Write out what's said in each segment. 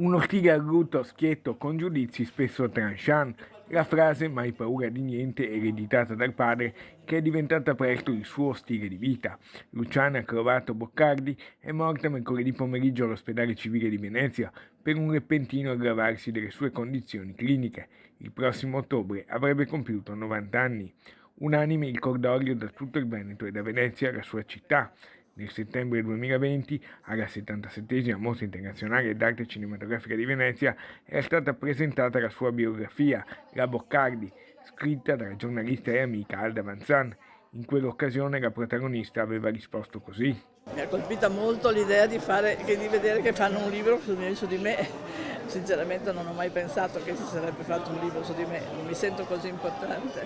Uno stile arguto, schietto, con giudizi spesso tranchant, la frase "mai paura di niente" ereditata dal padre, che è diventata presto il suo stile di vita. Luciana Crovato Boccardi è morta mercoledì pomeriggio all'ospedale civile di Venezia per un repentino aggravarsi delle sue condizioni cliniche. Il prossimo ottobre avrebbe compiuto 90 anni. Unanime il cordoglio da tutto il Veneto e da Venezia, la sua città. Nel settembre 2020, alla 77esima Mostra internazionale d'arte cinematografica di Venezia, era stata presentata la sua biografia, La Boccardi, scritta dalla giornalista e amica Alda Vanzan. In quell'occasione la protagonista aveva risposto così. Mi ha colpita molto l'idea di vedere che fanno un libro su di me. Sinceramente non ho mai pensato che si sarebbe fatto un libro su di me, non mi sento così importante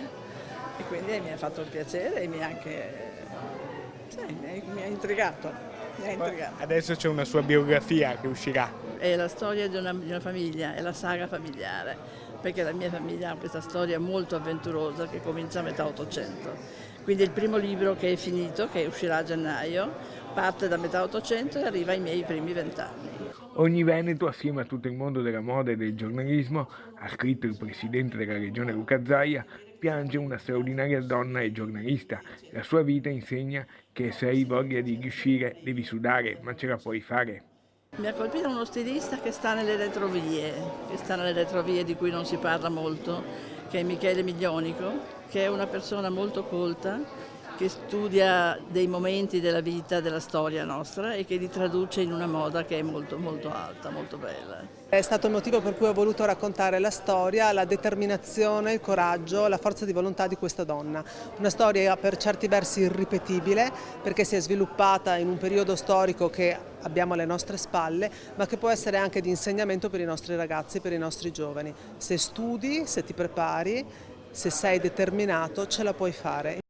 e quindi mi ha fatto piacere e mi ha anche mi ha intrigato. Adesso c'è una sua biografia che uscirà. È la storia di una famiglia, è la saga familiare, perché la mia famiglia ha questa storia molto avventurosa che comincia a metà Ottocento. Quindi il primo libro che è finito, che uscirà a gennaio, parte da metà Ottocento e arriva ai miei primi 20 anni. Ogni Veneto, assieme a tutto il mondo della moda e del giornalismo, ha scritto il presidente della regione Luca Zaia, piange una straordinaria donna e giornalista. La sua vita insegna che se hai voglia di riuscire devi sudare, ma ce la puoi fare. Mi ha colpito uno stilista che sta nelle retrovie di cui non si parla molto, che è Michele Miglionico, che è una persona molto colta, che studia dei momenti della vita, della storia nostra e che li traduce in una moda che è molto molto alta, molto bella. È stato il motivo per cui ho voluto raccontare la storia, la determinazione, il coraggio, la forza di volontà di questa donna. Una storia per certi versi irripetibile, perché si è sviluppata in un periodo storico che abbiamo alle nostre spalle, ma che può essere anche di insegnamento per i nostri ragazzi, per i nostri giovani. Se studi, se ti prepari, se sei determinato, ce la puoi fare.